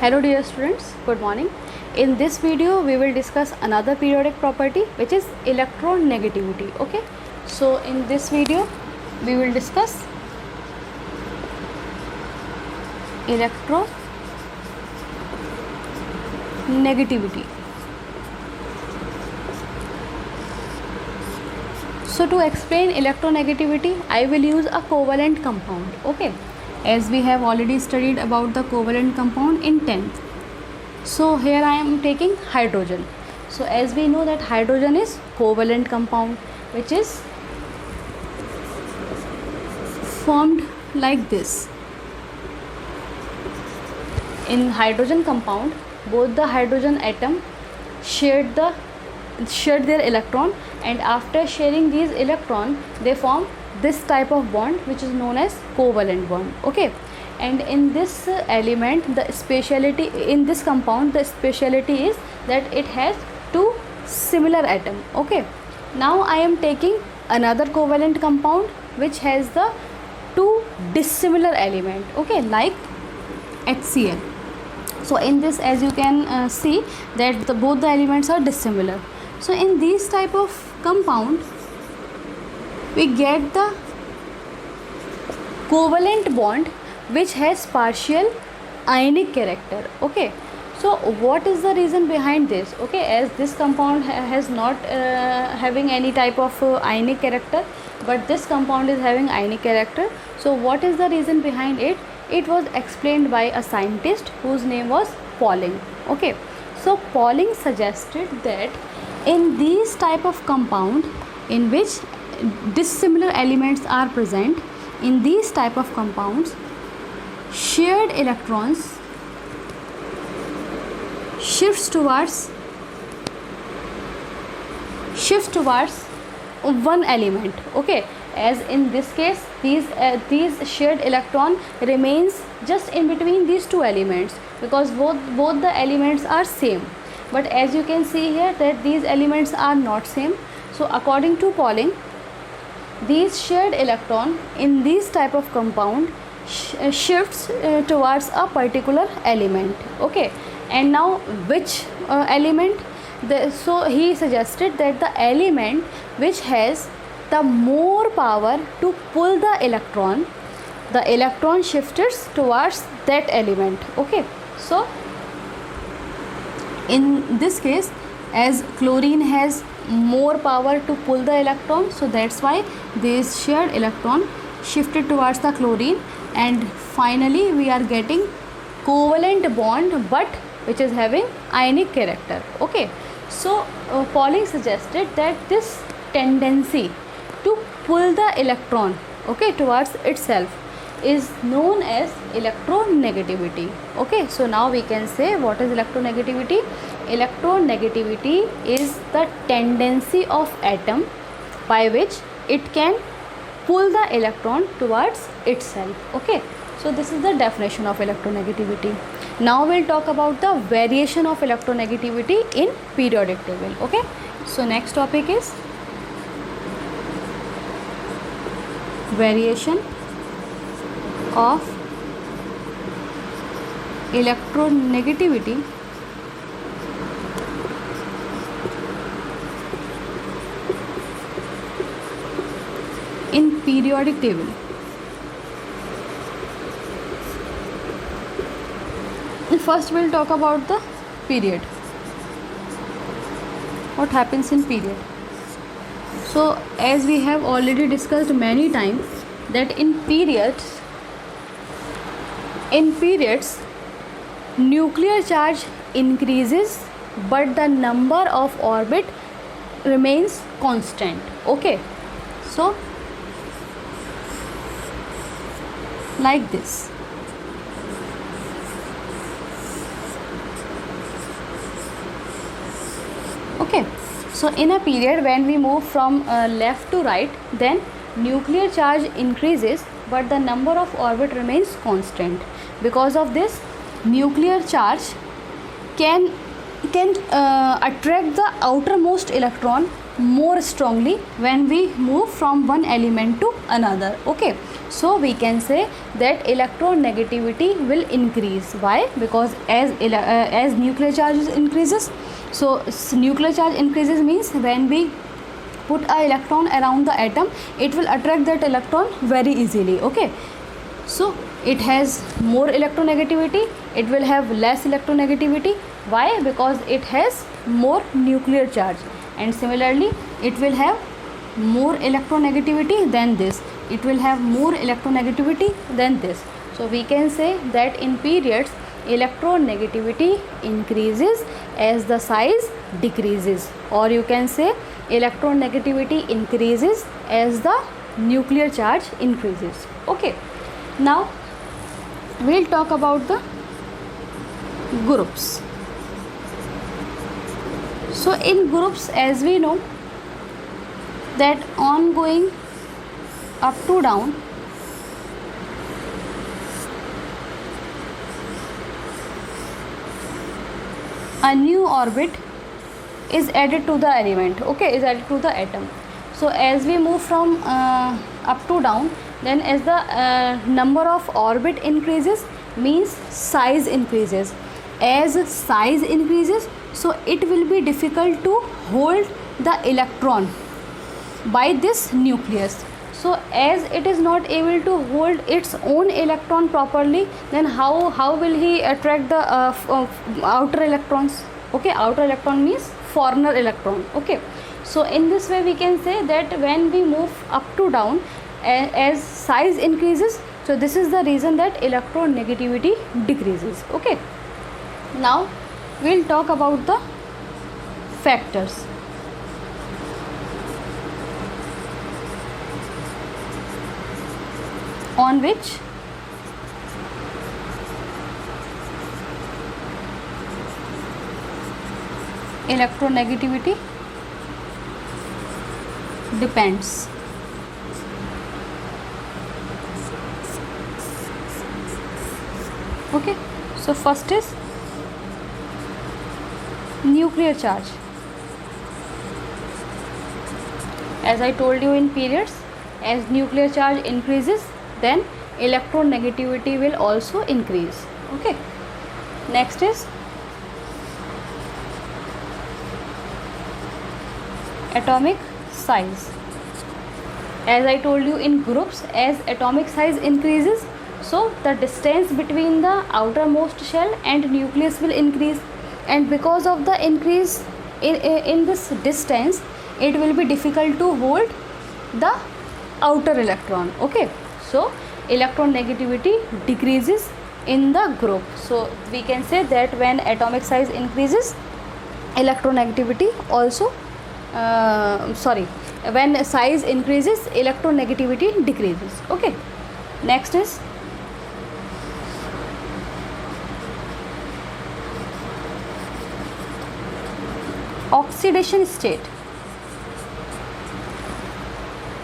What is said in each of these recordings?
Hello dear students, good morning. In this video we will discuss another periodic property which is electronegativity. Okay, so in this video we will discuss electronegativity. So to explain electronegativity I will use a covalent compound. Okay, as we have already studied about the covalent compound in 10th. So here I am taking hydrogen. So as we know that hydrogen is covalent compound which is formed like this. In hydrogen compound both the hydrogen atom shared their electron, and after sharing these electron they form this type of bond which is known as covalent bond. Okay, and in this element the speciality in this compound, the speciality is that it has two similar atoms. Okay, now I am taking another covalent compound which has the two dissimilar element. Okay, like HCl. So in this, as you can see that both the elements are dissimilar. So in these type of compound we get the covalent bond which has partial ionic character. Okay, so what is the reason behind this? Okay, as this compound has not having any type of ionic character, but this compound is having ionic character. So what is the reason behind it? It was explained by a scientist whose name was Pauling. Okay, so Pauling suggested that in these type of compound in which dissimilar elements are present, in these type of compounds shared electrons shifts towards one element. Okay, as in this case these shared electron remains just in between these two elements because both the elements are same. But as you can see here that these elements are not same. So according to Pauling, these shared electron in this type of compound shifts towards a particular element. Okay, and now which element? So he suggested that the element which has the more power to pull the electron shifts towards that element. Okay, so in this case, as chlorine has more power to pull the electron, so that's why this shared electron shifted towards the chlorine, and finally we are getting covalent bond but which is having ionic character. Okay, so Pauling suggested that this tendency to pull the electron, okay, towards itself is known as electronegativity. Okay, so now we can say what is electronegativity. Electronegativity is the tendency of atom by which it can pull the electron towards itself. Okay, so this is the definition of electronegativity. Now we'll talk about the variation of electronegativity in periodic table. Okay, so next topic is variation of electronegativity in periodic table. First we'll talk about the period. What happens in period? So as we have already discussed many times that in periods nuclear charge increases but the number of orbit remains constant. Okay, so like this. Okay, so in a period when we move from left to right, then nuclear charge increases but the number of orbit remains constant. Because of this, nuclear charge can can attract the outermost electron more strongly when we move from one element to another. Okay, so we can say that electronegativity will increase. Why? Because as nuclear charge increases, so nuclear charge increases means when we put a electron around the atom, it will attract that electron very easily. Okay, so it has more electronegativity, it will have less electronegativity. Why? Because it has more nuclear charge, and similarly it will have more electronegativity than this, it will have more electronegativity than this. So we can say that in periods electronegativity increases as the size decreases, or you can say electronegativity increases as the nuclear charge increases. Okay, now we'll talk about the groups. So in groups, as we know that on going up to down, a new orbit is added to the element. Okay, is added to the atom. So as we move from up to down, then as the number of orbit increases means size increases. As size increases, so it will be difficult to hold the electron by this nucleus. So as it is not able to hold its own electron properly, then how will he attract the outer electrons? Okay, outer electron means foreigner electron. Okay, so in this way we can say that when we move up to down, as size increases, so this is the reason that electronegativity decreases. Okay, now we'll talk about the factors. On which electronegativity depends. Okay, so first is nuclear charge. As I told you in periods, as nuclear charge increases, then electronegativity will also increase. Okay, next is atomic size. As I told you in groups, as atomic size increases, so the distance between the outermost shell and nucleus will increase, and because of the increase in this distance, it will be difficult to hold the outer electron. Okay, so electronegativity decreases in the group. So we can say that when atomic size increases, electronegativity also when size increases, electronegativity decreases. Okay, next is oxidation state.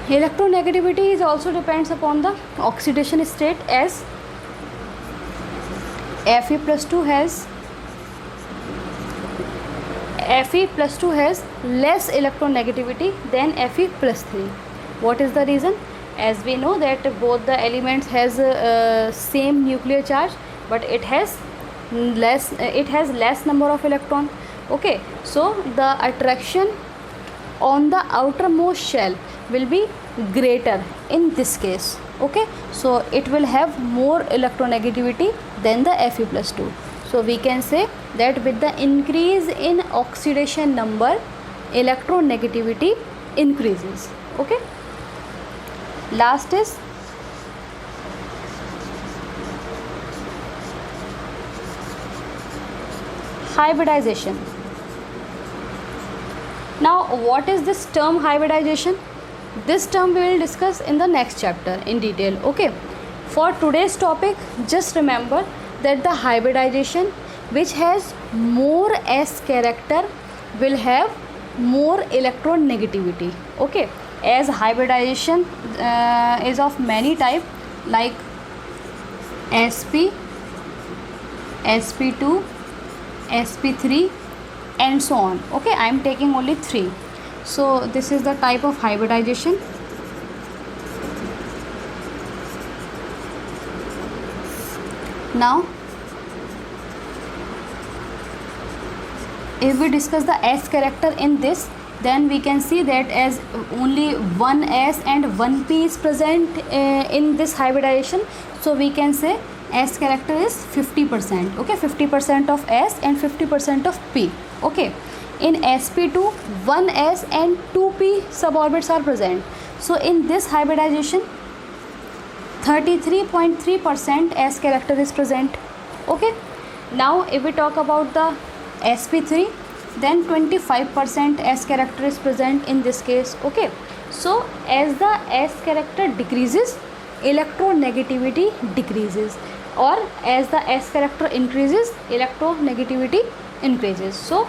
Electronegativity is also depends upon the oxidation state, as Fe plus 2 has less electronegativity than Fe plus 3. What is the reason? As we know that both the elements has same nuclear charge, but it has less number of electron. Okay, so the attraction on the outermost shell will be greater in this case. Okay, so it will have more electronegativity than the Fe plus 2. So we can say that with the increase in oxidation number, electronegativity increases. Okay, last is hybridization. Now what is this term hybridization? This term we will discuss in the next chapter in detail. Okay, for today's topic, just remember that the hybridization which has more S character will have more electronegativity. Okay, as hybridization is of many type, like sp, sp2, sp3, and so on. Okay, I am taking only 3. So this is the type of hybridization. Now if we discuss the S character in this, then we can see that as only one S and one P is present in this hybridization, so we can say S character is 50%. Okay, 50% of S and 50% of P. Okay, in sp2 one S and 2 P suborbits are present, so in this hybridization 33.3% S character is present. Okay, now if we talk about the sp3, then 25% S character is present in this case. Okay, so as the S character decreases, electronegativity decreases, or as the S character increases, electronegativity increases. So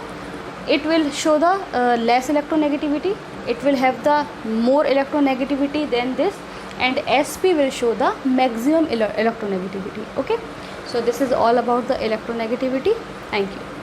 it will show the less electronegativity, it will have the more electronegativity than this, and sp will show the maximum electronegativity. Okay, so this is all about the electronegativity. Thank you.